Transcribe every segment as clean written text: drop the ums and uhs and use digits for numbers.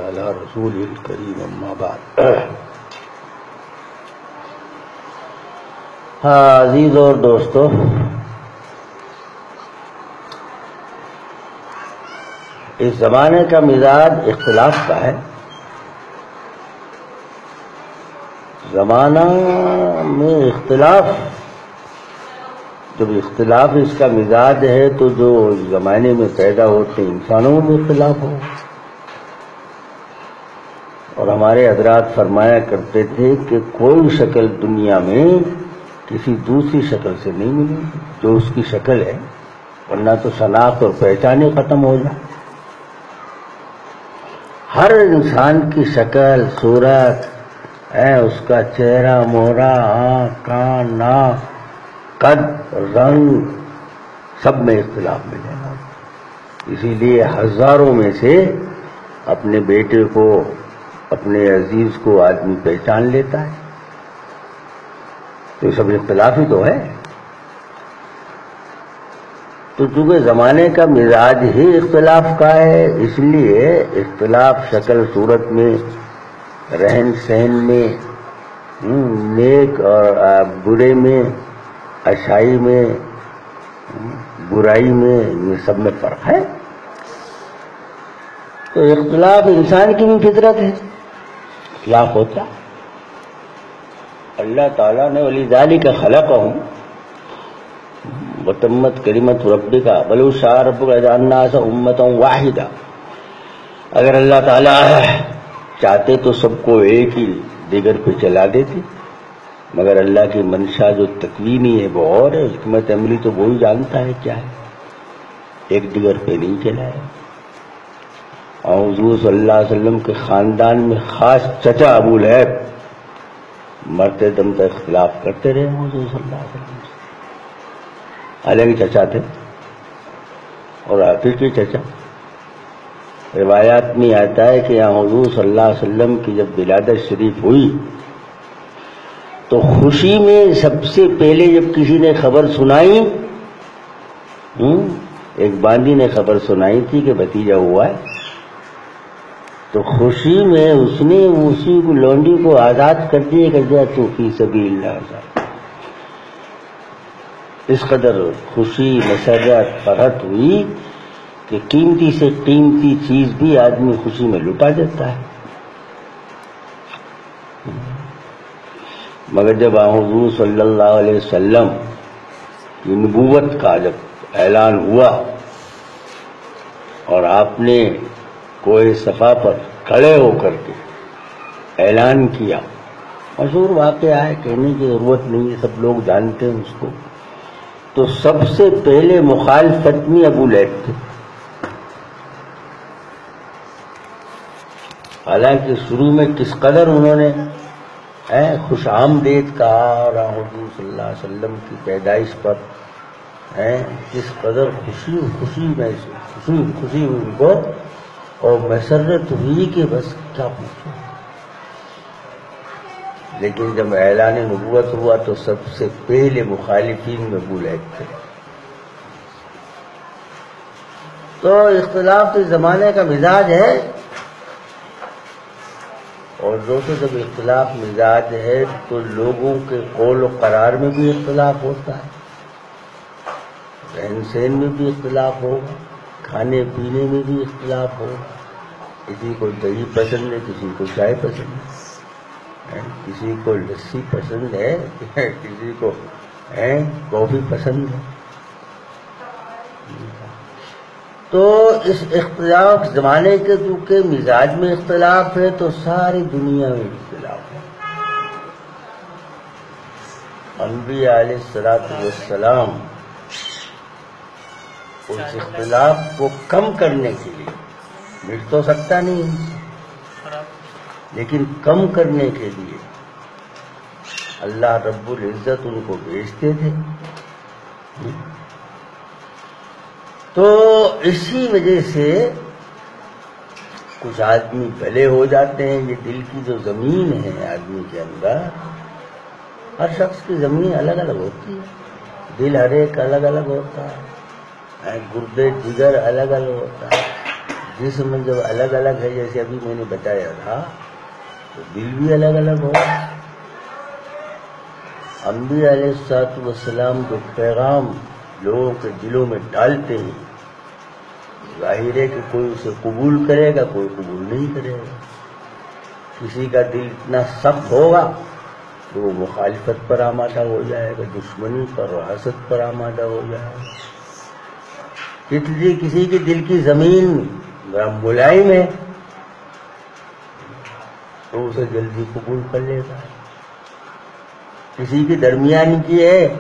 علی رسول الکریم اما بعد. عزیز اور دوستو، اس زمانے کا مزاج اختلاف کا ہے. زمانہ میں اختلاف، جب اختلاف اس کا مزاج ہے تو جو زمانے میں پیدا ہوتے انسانوں میں اختلاف ہو. اور ہمارے حضرات فرمایا کرتے تھے کہ کوئی شکل دنیا میں کسی دوسری شکل سے نہیں ملے جو اس کی شکل ہے، ورنہ تو شناخت اور پہچان ہی ختم ہو جائے. ہر انسان کی شکل، صورت، اس کا چہرہ مہرہ، آنکھ، کان، ناک، قد، رنگ، سب میں اختلاف ملے گا. اسی لیے ہزاروں میں سے اپنے بیٹے کو، اپنے عزیز کو آدمی پہچان لیتا ہے. تو یہ سب اختلاف ہی تو ہے. تو چونکہ زمانے کا مزاج ہی اختلاف کا ہے، اس لیے اختلاف شکل صورت میں، رہن سہن میں، نیک اور برے میں، اچھائی میں، برائی میں، یہ سب میں فرق ہے. تو اختلاف انسان کی بھی فطرت ہے، اختلاف ہوتا. اللہ تعالیٰ نے وَلِذَٰلِكَ خَلَقَهُمْ وَتَمَّتْ كَلِمَةُ رَبِّكَ وَلَوْ شَاءَ رَبُّكَ لَجَعَلَ النَّاسَ أُمَّةً وَاحِدَةً. اگر اللہ تعالیٰ چاہتے تو سب کو ایک ہی دیگر پہ چلا دیتے، مگر اللہ کی منشا جو تکوینی ہے وہ اور ہے. حکمت عملی تو وہی جانتا ہے کیا ہے، ایک دیگر پہ نہیں چلایا. اور حضور صلی اللہ علیہ وسلم کے خاندان میں خاص چچا ابو لہب مرتے دم تک اختلاف کرتے رہے حضور صلی اللہ علیہ وسلم سے. حالانکہ چچا تھے اور حقیقی چچا. روایات میں آتا ہے کہ یہاں حضور صلی اللہ علیہ وسلم کی جب ولادت شریف ہوئی تو خوشی میں سب سے پہلے جب کسی نے خبر سنائی، ایک باندی نے خبر سنائی تھی کہ بھتیجا ہوا ہے، تو خوشی میں اس نے اسی کو لونڈی کو آزاد کر دیا کہ جا تو فی سبیل اللہ آزاد. اس قدر خوشی، مسرت، فرحت ہوئی کہ قیمتی سے قیمتی چیز بھی آدمی خوشی میں لٹا دیتا ہے. مگر جب حضور صلی اللہ علیہ وسلم کی نبوت کا جب اعلان ہوا اور آپ نے کوہ صفا پر کھڑے ہو کر کے اعلان کیا، مشہور واقعہ ہے، کہنے کی ضرورت نہیں ہے، سب لوگ جانتے ہیں اس کو. تو سب سے پہلے مخالفت میں ابو لہب تھے. حالانکہ شروع میں کس قدر انہوں نے خوش آمدید کہا، اور حضور صلی اللہ علیہ وسلم کی پیدائش پر کس قدر خوشی ہوئی ان کو، اور مسرت ہوئی کہ بس کیا پوچھو. لیکن جب اعلان نبوت ہوا تو سب سے پہلے مخالفین میں ابو لہب تھے. تو اختلاف تو زمانے کا مزاج ہے. اور دوستو جب اختلاف مزاج ہے تو لوگوں کے قول و قرار میں بھی اختلاف ہوتا ہے، رہن سہن میں بھی اختلاف ہوگا، کھانے پینے میں بھی اختلاف ہوگا. کسی کو دہی پسند ہے، کسی کو چائے پسند ہے، کسی کو لسی پسند ہے، کسی کو کافی پسند ہے. تو اس اختلاف زمانے کے چونکہ مزاج میں اختلاف ہے تو ساری دنیا میں اختلاف ہے. انبیاء علیہ السلام اس اختلاف کو کم کرنے کے لیے، مٹ تو سکتا نہیں ان سے، لیکن کم کرنے کے لیے اللہ رب العزت ان کو بھیجتے تھے. تو اسی وجہ سے کچھ آدمی بھلے ہو جاتے ہیں. یہ دل کی جو زمین ہے آدمی کے اندر، ہر شخص کی زمین الگ الگ ہوتی ہے، دل ہر ایک الگ الگ ہوتا ہے، گردے جگر الگ الگ ہوتا ہے، جسم جب الگ الگ ہے جیسے ابھی میں نے بتایا تھا تو دل بھی الگ الگ ہوگا. انبیاء علیہ الصلوۃ والسلام جو پیغام لوگوں کے دلوں میں ڈالتے ہیں ظاہر ہے کہ کوئی اسے قبول کرے گا کوئی قبول نہیں کرے گا. کسی کا دل اتنا سخت ہوگا تو وہ مخالفت پر آمادہ ہو جائے گا, دشمنی پر اور حسد پر آمادہ ہو جائے گا. کسی کی دل کی زمین ملائم ہے تو اسے جلدی قبول کر لے گا. کسی کی درمیان کی ہے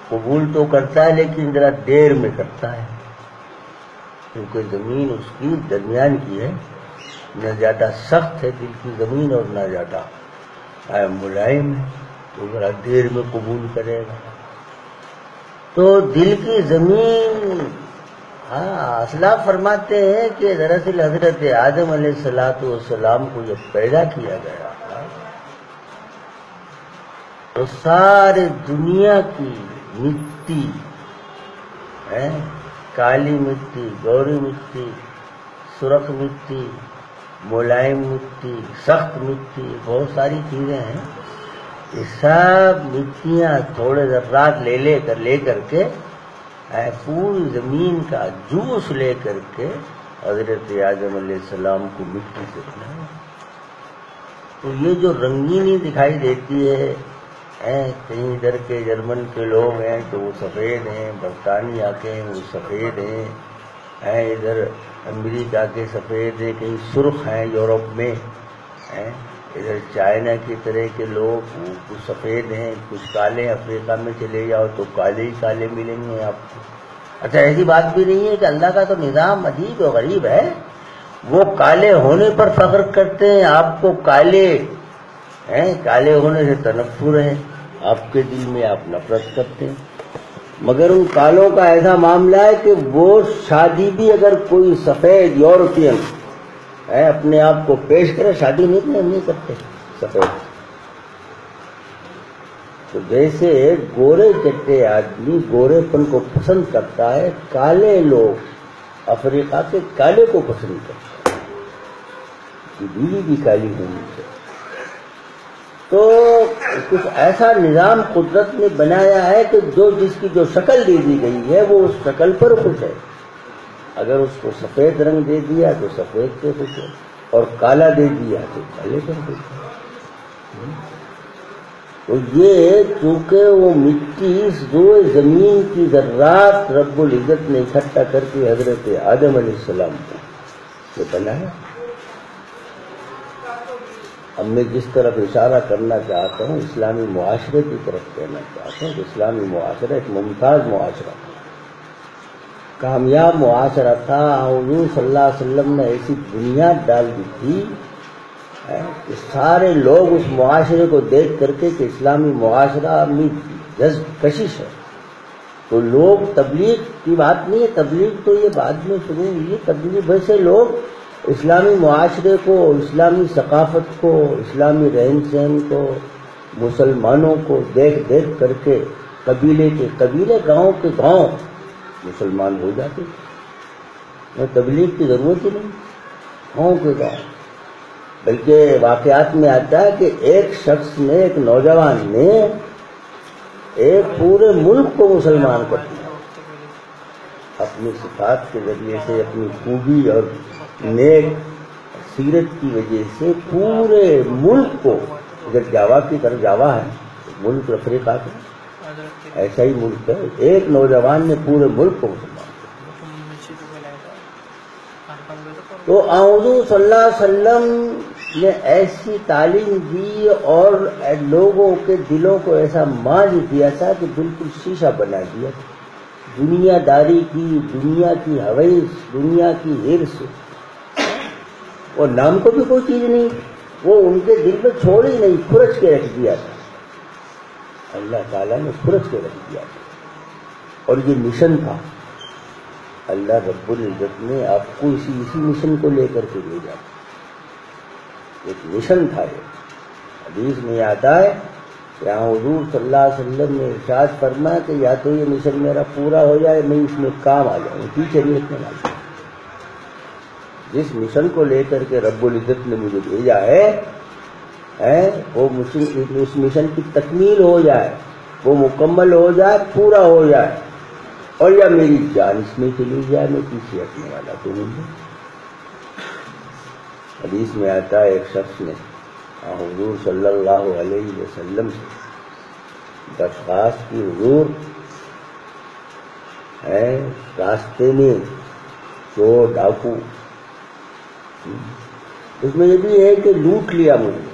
قبول تو کرتا ہے لیکن ذرا دیر میں کرتا ہے کیونکہ زمین اس کی درمیان کی ہے, نہ زیادہ سخت ہے دل کی زمین اور نہ زیادہ ملائم ہے, تو ذرا دیر میں قبول کرے گا. تو دل کی زمین اسلاف فرماتے ہیں کہ دراصل حضرت آدم علیہ السلام کو جب پیدا کیا گیا تو سارے دنیا کی مٹی کالی مٹی, گوری مٹی, سرخ مٹی, ملائم مٹی, سخت مٹی, بہت ساری چیزیں ہیں, یہ سب مٹیاں تھوڑے ذرات لے کر کے پوری زمین کا جوس لے کر کے حضرت آدم علیہ السلام کو مٹی سے بنایا. تو یہ جو رنگینی دکھائی دیتی ہے کہیں ادھر کے جرمن کے لوگ ہیں تو وہ سفید ہیں, برطانیہ کے ہیں وہ سفید ہیں, ادھر امریکہ کے سفید ہیں, کہیں سرخ ہیں یورپ میں, ادھر چائنا کی طرح کے لوگ کچھ سفید ہیں کچھ کالے, افریقہ میں چلے جاؤ تو کالے ہی کالے ملیں گے آپ کو. اچھا ایسی بات بھی نہیں ہے کہ اللہ کا تو نظام عجیب و غریب ہے, وہ کالے ہونے پر فخر کرتے ہیں, آپ کو کالے ہونے سے تنفر ہے, آپ کے دل میں آپ نفرت کرتے ہیں. مگر ان کالوں کا ایسا معاملہ ہے کہ وہ شادی بھی اگر کوئی سفید یورپین اپنے آپ کو پیش کرے شادی نہیں کرتے سفید. تو جیسے گورے چٹے آدمی گورے پن کو پسند کرتا ہے, کالے لوگ افریقہ کے کالے کو پسند کرتے ہیں, بیوی بھی کالی ہونی چاہیے. تو کچھ ایسا نظام قدرت نے بنایا ہے کہ جس کی جو شکل دے دی گئی ہے وہ اس شکل پر خوش ہے. اگر اس کو سفید رنگ دے دیا تو سفید پہ خوش ہے, اور کالا دے دیا تو کالے پر خوش ہے. تو یہ چونکہ وہ مٹی اس روئے زمین کی ذرات رب العزت نے اکٹھا کر کے حضرت آدم علیہ السلام کو بنایا. اب میں جس طرف اشارہ کرنا چاہتا ہوں اسلامی معاشرے کی طرف کہنا چاہتا ہوں کہ اسلامی معاشرہ ایک ممتاز معاشرہ تھا, کامیاب معاشرہ تھا. حضور صلی اللہ علیہ وسلم نے ایسی بنیاد ڈال دی تھی کہ سارے لوگ اس معاشرے کو دیکھ کر کے کہ اسلامی معاشرہ میں جذب کشش ہے تو لوگ, تبلیغ کی بات نہیں ہے, تبلیغ تو یہ بعد میں شروع ہوئی, تبلیغ ویسے لوگ اسلامی معاشرے کو, اسلامی ثقافت کو, اسلامی رہن سہن کو, مسلمانوں کو دیکھ کر کے قبیلے گاؤں کے گاؤں مسلمان ہو جاتے. تبلیغ کی ضرورت ہی نہیں, گاؤں کے گاؤں. بلکہ واقعات میں آتا ہے کہ ایک شخص نے, ایک نوجوان نے ایک پورے ملک کو مسلمان کر دیا اپنی صفات کے ذریعے سے, اپنی خوبی اور نیک سیرت کی وجہ سے. پورے ملک کو, اگر جاوا کی طرف جاوا ہے ملک افریقہ کا ایسا ہی ملک ہے, ایک نوجوان نے پورے ملک کو مسلمان کیا. تو حضور صلی اللہ علیہ وسلم نے ایسی تعلیم دی اور لوگوں کے دلوں کو ایسا مانج دیا تھا کہ بالکل شیشہ بنا دیا. دنیا داری کی, دنیا کی حویث, دنیا کی ہرس اور نام کو بھی کوئی چیز نہیں, وہ ان کے دل میں چھوڑ ہی نہیں, کھرچ کے رکھ دیا تھا. اللہ تعالیٰ نے کھرچ کے رکھ دیا تھا. اور یہ مشن تھا, اللہ رب العزت نے آپ کو اسی مشن کو لے کر کے بھیجا. ایک مشن تھا. یہ حدیث میں آتا ہے کہ حضور صلی اللہ علیہ وسلم نے ارشاد فرمایا کہ یا تو یہ مشن میرا پورا ہو جائے, میں اس میں کام آ جاؤں, کی شریعت میں آ جاؤں. جس مشن کو لے کر کے رب العزت نے مجھے بھیجا ہے وہ اس مشن کی تکمیل ہو جائے، وہ مکمل ہو جائے، پورا ہو جائے، اور یا میری جان اس میں چلی جائے، میں پیچھے ہٹنے والا تو نہیں ہوں۔ حدیث میں آتا ہے ایک شخص نے حضور صلی اللہ علیہ وسلم سے درخواست کی، حضور راستے میں چور ڈاکو، اس میں یہ بھی ہے کہ لوٹ لیا مجھے۔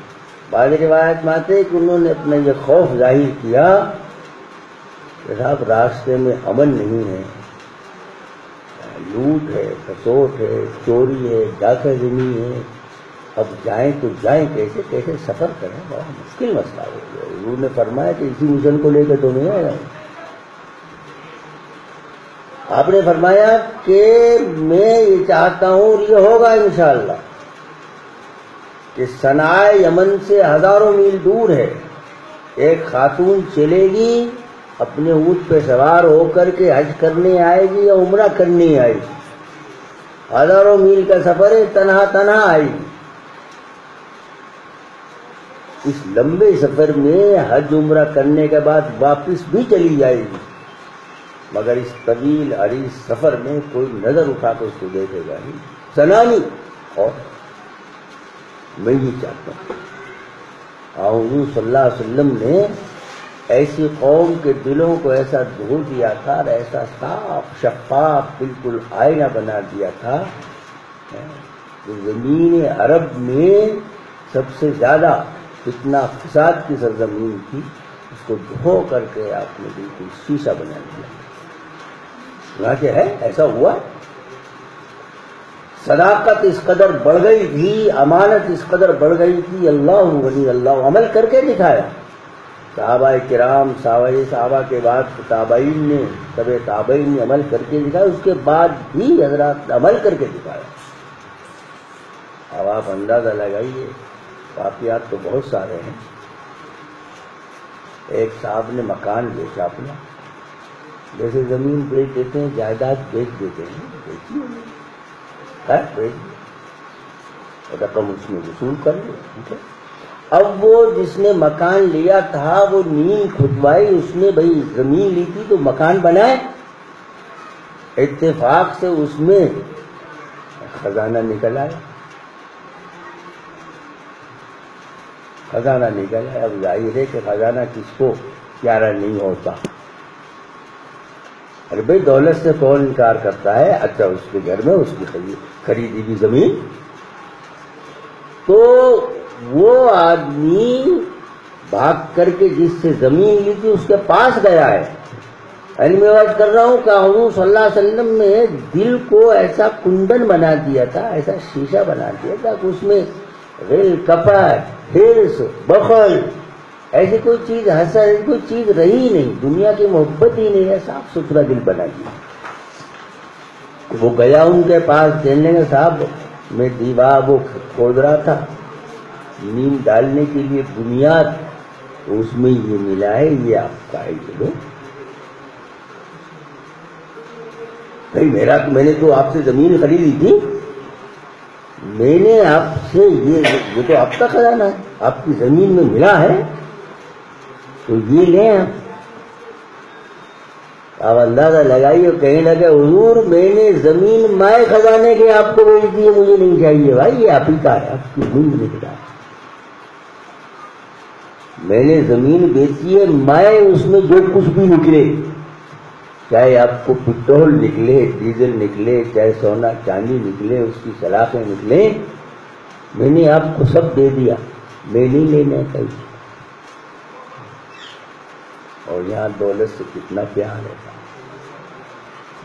بعض روایت میں آتے کہ انہوں نے اپنا یہ خوف ظاہر کیا کہ صاحب راستے میں امن نہیں ہے، لوٹ ہے، کسوٹ ہے، چوری ہے، ڈاکہ زنی ہے، اب جائیں تو جائیں کیسے، کیسے سفر کریں، بڑا مشکل مسئلہ ہو گیا۔ حضور نے فرمایا کہ اسی مشن کو لے کے تو میں آیا ہوں۔ آپ نے فرمایا کہ میں یہ چاہتا ہوں اور یہ ہوگا انشاءاللہ کہ صنعاء یمن سے ہزاروں میل دور ہے، ایک خاتون چلے گی اپنے اونٹ پہ سوار ہو کر کے حج کرنے آئے گی یا عمرہ کرنے آئے گی، ہزاروں میل کا سفر ہے، تنہا تنہا آئے گی۔ اس لمبے سفر میں حج عمرہ کرنے کے بعد واپس بھی چلی جائے گی، مگر اس طویل عریض سفر میں کوئی نظر اٹھا کے اس کو دیکھے گا نہیں، سنانی۔ اور میں یہ چاہتا ہوں، حضور صلی اللہ علیہ وسلم نے ایسی قوم کے دلوں کو ایسا دھو دیا تھا اور ایسا صاف شفاف بالکل آئینہ بنا دیا تھا کہ زمین عرب میں سب سے زیادہ فتنہ فساد کی سرزمین تھی، اس کو دھو کر کے آپ نے بالکل شیشہ بنا دیا۔ چنانچہ ہے ایسا ہوا، صداقت اس قدر بڑھ گئی تھی، امانت اس قدر بڑھ گئی تھی، اللہ ولی اللہ عمل کر کے دکھایا۔ صحابہ کرام، صحابہ کے بعد تابعین نے، تبع تابعین نے عمل کر کے دکھایا، اس کے بعد بھی حضرات عمل کر کے دکھایا۔ اب آپ اندازہ لگائیے، واقعات تو بہت سارے ہیں۔ ایک صاحب نے مکان بیچا اپنا، جیسے زمین بیچ دیتے ہیں، جائیداد بیچ دیتے ہیں، بیچی رقم اس میں وصول کر لو، ٹھیک ہے۔ اب وہ جس نے مکان لیا تھا وہ نیل کھدوائی، اس نے بھائی زمین لی تھی تو مکان بنائے، اتفاق سے اس میں خزانہ نکل آیا، خزانہ نکل آیا۔ اب ظاہر ہے کہ خزانہ کس کو پیارا نہیں ہوتا، ارے بھائی دولت سے کون انکار کرتا ہے؟ اچھا اس کے گھر میں اس کی خریدی ہوئی زمین، تو وہ آدمی بھاگ کر کے جس سے زمین لی تھی اس کے پاس گیا ہے۔ علم بات کر رہا ہوں کہ حضور صلی اللہ علیہ وسلم نے دل کو ایسا کندن بنا دیا تھا، ایسا شیشہ بنا دیا تھا کہ اس میں غل، کپٹ، ہرس، بخل، ایسی کوئی چیز، حسد، ایسی کوئی چیز رہی نہیں، دنیا کی محبت ہی نہیں ہے، صاف ستھرا دل بنا دیا۔ وہ گیا ان کے پاس، کہنے لگا صاحب میں دیوار وہ کھود رہا تھا نیم ڈالنے کے لیے بنیاد، اس میں یہ ملا ہے، یہ آپ کا ہے، یہ لو بھائی، میں نے تو آپ سے زمین خریدی تھی، میں نے آپ سے یہ تو آپ کا خزانہ ہے، آپ کی زمین میں ملا ہے تو یہ لیں آپ اندازہ لگائیے۔ کہنے لگے حضور میں نے زمین مائے خزانے کے آپ کو بیچ دی ہے، مجھے نہیں چاہیے بھائی، یہ آپ ہی کا ہے، آپ کی زمین نکلا ہے، میں نے زمین بیچی ہے مائے اس میں جو کچھ بھی نکلے، چاہے آپ کو پٹرول نکلے، ڈیزل نکلے، چاہے سونا چاندی نکلے، اس کی سلاخیں نکلیں، میں نے آپ کو سب دے دیا، میں نہیں لینا کہیں۔ اور یہاں دولت سے کتنا پیار ہے۔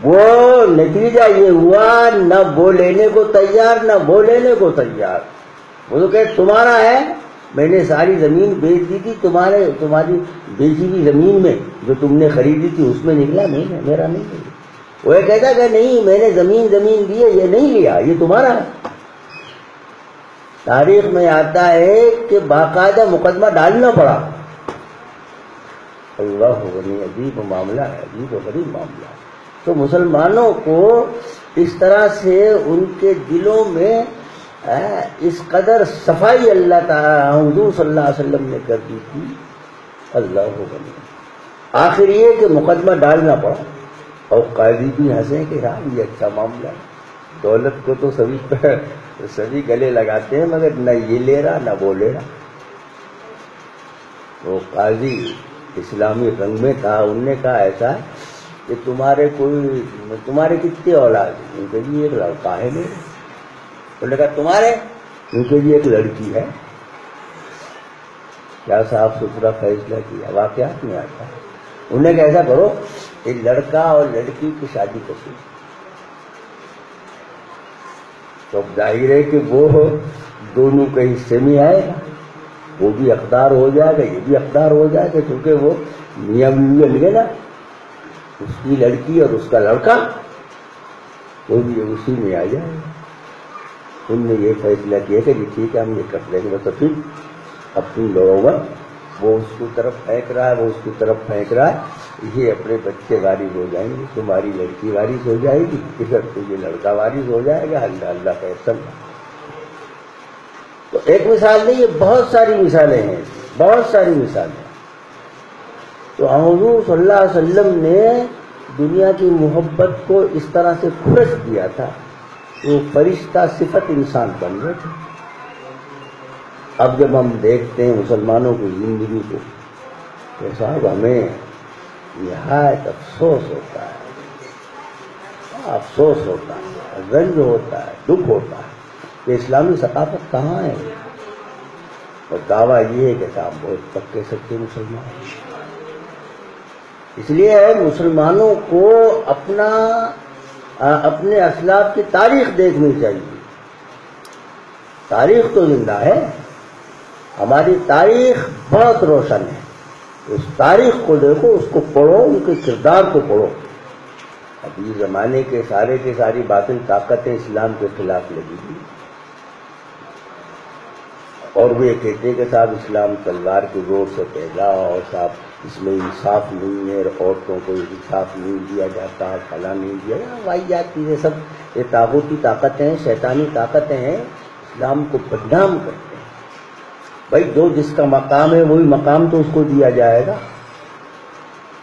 وہ نتیجہ یہ ہوا، نہ وہ لینے کو تیار نہ وہ لینے کو تیار۔ وہ تو کہ تمہارا ہے، میں نے ساری زمین بیچ دی تھی، تمہاری بیچی ہوئی زمین میں جو تم نے خریدی تھی اس میں نکلا، نہیں ہے، میرا نہیں ہے۔ وہ یہ کہتا کہ نہیں میں نے زمین دی ہے، یہ نہیں لیا، یہ تمہارا ہے۔ تاریخ میں آتا ہے کہ باقاعدہ مقدمہ ڈالنا پڑا۔ اللہ غنی، عجیب معاملہ ہے، عجیب و غریب معاملہ ہے۔ تو مسلمانوں کو اس طرح سے ان کے دلوں میں اس قدر صفائی اللہ تعالیٰ حضور صلی اللہ علیہ وسلم نے کر دی تھی. اللہ کو بنے. آخر یہ کہ مقدمہ ڈالنا پڑا اور قاضی بھی ہنسے کہ ہاں یہ اچھا معاملہ ہے. دولت کو تو سبھی گلے لگاتے ہیں مگر نہ یہ لے رہا نہ وہ لے رہا. وہ قاضی اسلامی رنگ میں تھا. انہوں نے کہا ایسا ہے کہ تمہارے کتنے اولاد ہیں؟ ان کے لیے ایک لڑکا ہے میرے. انہوں نے کہا تمہارے؟ ان کے لیے ایک لڑکی ہے. کیا صاف ستھرا فیصلہ کیا، واقعات میں آتا ہے. انہوں نے کہا ایسا کرو ایک لڑکا اور لڑکی کی شادی کرو. تو ظاہر ہے کہ وہ دونوں کے حصے میں آئے گا، وہ بھی حقدار ہو جائے گا، یہ بھی حقدار ہو جائے گا، کیونکہ وہ میاں بیوی مل گئے نا. اس کی لڑکی اور اس کا لڑکا وہ بھی اسی میں آ جائے گا. ان نے یہ فیصلہ کیا کہ جی ٹھیک ہے ہم یہ کر لیں گے. بس پھر اب تم لوگوں میں وہ اس کی طرف پھینک رہا ہے، وہ اس کی طرف پھینک رہا ہے. یہ اپنے بچے وارث ہو جائیں گے، تمہاری لڑکی وارث ہو جائے گی، ادھر تو یہ لڑکا وارث ہو جائے گا. اللہ کا احسان. تو ایک مثال نہیں، یہ بہت ساری مثالیں ہیں، بہت ساری مثالیں. تو حضور صلی اللہ علیہ وسلم نے دنیا کی محبت کو اس طرح سے کھرچ دیا تھا، وہ فرشتہ صفت انسان بن گئے تھے. اب جب ہم دیکھتے ہیں مسلمانوں کی زندگی کو تو صاحب ہمیں نہایت افسوس ہوتا ہے، افسوس ہوتا ہے، رنج ہوتا ہے، دکھ ہوتا ہے کہ اسلامی ثقافت کہاں ہے. اور دعویٰ یہ ہے کہ صاحب بہت پکے سچے مسلمان ہیں. اس لیے مسلمانوں کو اپنے اسلاف کی تاریخ دیکھنی چاہیے. تاریخ تو زندہ ہے، ہماری تاریخ بہت روشن ہے. اس تاریخ کو دیکھو، اس کو پڑھو، ان کے کردار کو پڑھو. ابھی زمانے کے ساری باطل طاقتیں اسلام کے خلاف لگی ہوئی اور وہ یہ کہتے ہیں کہ صاحب اسلام تلوار کی زور سے پھیلا اور صاحب اس میں انصاف نہیں ہے، عورتوں کو انصاف نہیں دیا جاتا، فلاں نہیں دیا جاتا. واحد چیزیں سب یہ طاغوتی طاقتیں ہیں، شیطانی طاقتیں ہیں، اسلام کو بدنام کرتے ہیں. بھائی جو جس کا مقام ہے وہی مقام تو اس کو دیا جائے گا.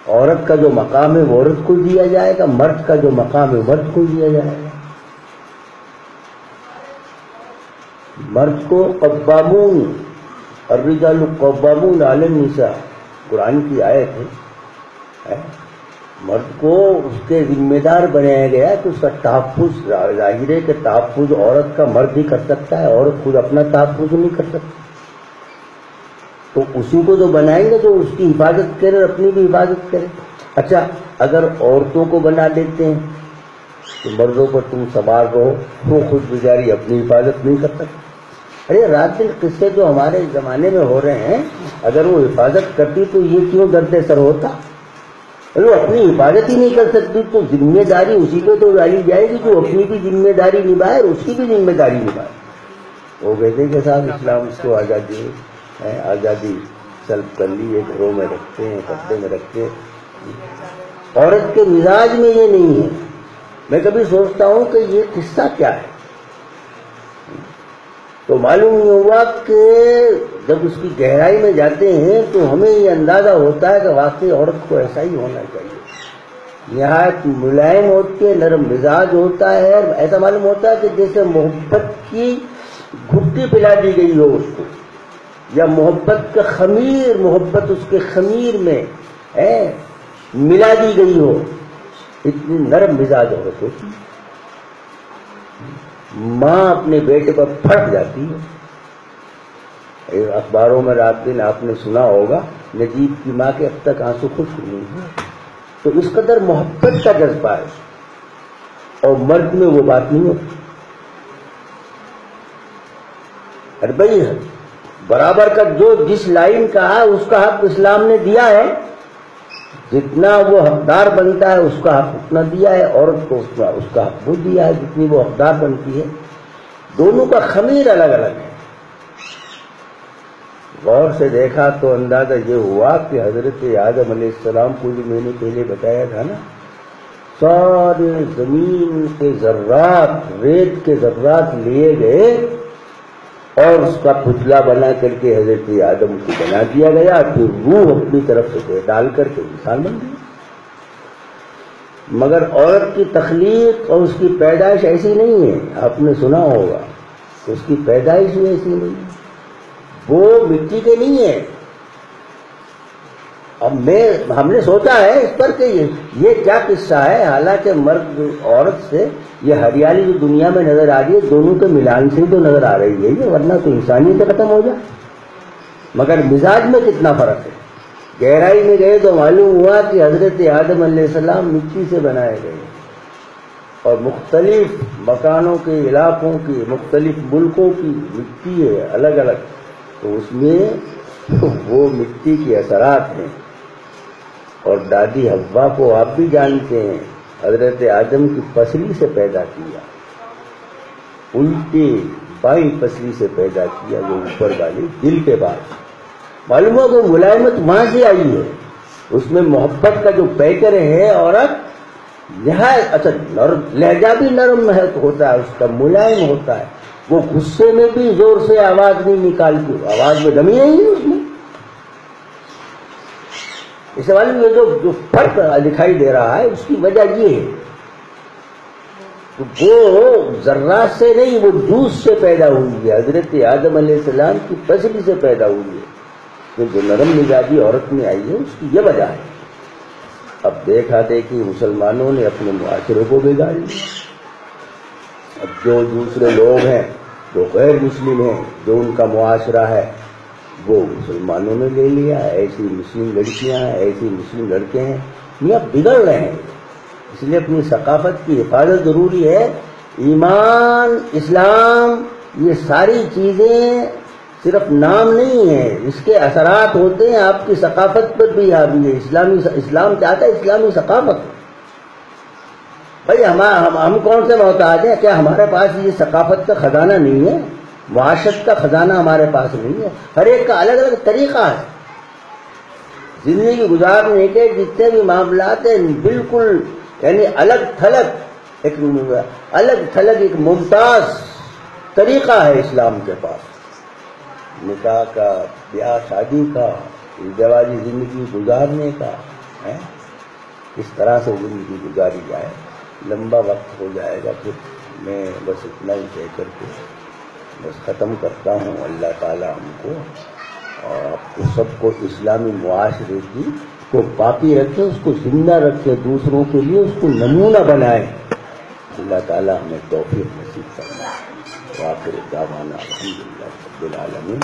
عورت کا جو مقام ہے وہ عورت کو دیا جائے گا، مرد کا جو مقام ہے مرد کو دیا جائے گا. مرد کو قوامون الرجال قوامون علی النساء، قرآن کی آیت ہے. مرد کو اس کے ذمہ دار بنایا گیا کہ اس کا تحفظ، ظاہر ہے کہ تحفظ عورت کا مرد ہی کر سکتا ہے، عورت خود اپنا تحفظ نہیں کر سکتی. تو اسی کو تو بنائیں گے جو اس کی حفاظت کرے اور اپنی بھی حفاظت کرے. اچھا اگر عورتوں کو بنا دیتے ہیں تو مردوں پر تم سوار رہو، وہ خود بیچاری اپنی حفاظت نہیں کر سکتی. ارے رات دن قصے جو ہمارے زمانے میں ہو رہے ہیں، اگر وہ حفاظت کرتی تو یہ کیوں درد سر ہوتا؟ وہ اپنی حفاظت ہی نہیں کر سکتی تو ذمہ داری اسی پہ تو ڈالی جائے گی جو اپنی بھی ذمہ داری نبھائے اور اس کی بھی ذمہ داری نبھائے. وہ کہتے ہیں کہ صاحب اسلام اس کو آزادی سلب کر لی ہے، گھروں میں رکھتے ہیں، پردے میں رکھتے ہیں. عورت کے مزاج میں یہ نہیں ہے. میں کبھی سوچتا ہوں کہ یہ قصہ کیا ہے، تو معلوم یہ ہوا کہ جب اس کی گہرائی میں جاتے ہیں تو ہمیں یہ اندازہ ہوتا ہے کہ واقعی عورت کو ایسا ہی ہونا چاہیے. نہایت ملائم ہوتی ہے، نرم مزاج ہوتا ہے. ایسا معلوم ہوتا ہے کہ جیسے محبت کی گھٹی پلا دی گئی ہو اس کو، یا محبت کا خمیر، محبت اس کے خمیر میں ملا دی گئی ہو. اتنی نرم مزاج عورت ہوتی ہے. ماں اپنے بیٹے پر پھٹ جاتی ہے. اخباروں میں رات دن آپ نے سنا ہوگا نجیب کی ماں کے اب تک آنسو خشک نہیں ہوئے. تو اس قدر محبت کا جذبہ ہے اور مرد میں وہ بات نہیں ہوتی. ارے بھائی برابر کا جو جس لائن کا ہے اس کا حق اسلام نے دیا ہے. جتنا وہ حقدار بنتا ہے اس کا حق اتنا دیا ہے. عورت کو اس کا حق وہ دیا ہے جتنی وہ حقدار بنتی ہے. دونوں کا خمیر الگ الگ ہے. غور سے دیکھا تو اندازہ یہ ہوا کہ حضرت آدم علیہ السلام کو جو میں نے پہلے بتایا تھا نا سارے زمین کے ذرات، ریت کے ذرات لیے گئے اور اس کا پتلا بنا کر کے حضرت آدم کو بنا دیا گیا، پھر روح اپنی طرف سے ڈال کر کے انسان بن گیا۔ مگر عورت کی تخلیق اور اس کی پیدائش ایسی نہیں ہے، آپ نے سنا ہوگا اس کی پیدائش بھی ایسی نہیں ہے، وہ مٹی کے نہیں ہے۔ اب ہم نے سوچا ہے اس پر کہ یہ کیا قصہ ہے، حالانکہ مرد عورت سے یہ ہریالی جو دنیا میں نظر آ رہی ہے دونوں کے ملان سے ہی تو نظر آ رہی ہے یہ، ورنہ تو انسانیت ختم ہو جائے۔ مگر مزاج میں کتنا فرق ہے، گہرائی میں گئے تو معلوم ہوا کہ حضرت آدم علیہ السلام مٹی سے بنائے گئے اور مختلف مکانوں کے، علاقوں کی، مختلف ملکوں کی مٹی ہے الگ الگ، تو اس میں وہ مٹی کے اثرات ہیں۔ اور دادی حوا کو آپ بھی جانتے ہیں، حضرت آدم کی پسلی سے پیدا کیا، الٹی بائیں پسلی سے پیدا کیا، جو اوپر والی دل کے بعد معلوم ہوا کہ ملائمت وہاں سے آئی ہے، اس میں محبت کا جو پیکر ہے عورت نہایت اچھا نرم، لہجہ بھی نرم ہوتا ہے، اس کا ملائم ہوتا ہے، وہ غصے میں بھی زور سے آواز نہیں نکالتی، آواز میں دمی نہیں ہے اس میں۔ اس حوالے میں جو فرق دکھائی دے رہا ہے اس کی وجہ یہ ہے کہ وہ ذرات سے نہیں، وہ جوس سے پیدا ہوئی ہے، حضرت آدم علیہ السلام کی پسلی سے پیدا ہوئی ہے، کہ جو نرم مزاجی عورت میں آئی ہے اس کی یہ وجہ ہے۔ اب دیکھا دیکھی مسلمانوں نے اپنے معاشرے کو بگاڑ لیا، اب جو دوسرے لوگ ہیں جو غیر مسلم ہیں، جو ان کا معاشرہ ہے وہ مسلمانوں نے لے لیا، ایسی مسلم لڑکیاں ہیں، ایسی مسلم لڑکے ہیں، یہ اب بگڑ رہے ہیں۔ اس لیے اپنی ثقافت کی حفاظت ضروری ہے۔ ایمان، اسلام، یہ ساری چیزیں صرف نام نہیں ہے، اس کے اثرات ہوتے ہیں آپ کی ثقافت پر بھی حاوی ہے۔ اسلام چاہتا ہے اسلامی ثقافت۔ بھائی ہم کون سے محتاج ہیں؟ کیا ہمارے پاس یہ ثقافت کا خزانہ نہیں ہے؟ معاشرت کا خزانہ ہمارے پاس نہیں ہے؟ ہر ایک کا الگ الگ طریقہ ہے زندگی گزارنے کے، جتنے بھی معاملات ہیں بالکل یعنی الگ تھلگ ایک ممتاز طریقہ ہے اسلام کے پاس، نکاح کا، بیاہ شادی کا، ازدواجی زندگی گزارنے کا ہے، اس طرح سے زندگی گزاری جائے۔ لمبا وقت ہو جائے گا، پھر میں بس اتنا ہی کہہ کر کے بس ختم کرتا ہوں۔ اللہ تعالیٰ ہم کو اور آپ کو سب کو اسلامی معاشرے کی کو باقی رکھے، اس کو زندہ رکھے، دوسروں کے لیے اس کو نمونہ بنائے۔ اللہ تعالیٰ ہمیں توفیق نصیب فرمائے۔ وآخر دعوانا الحمدللہ رب العالمین۔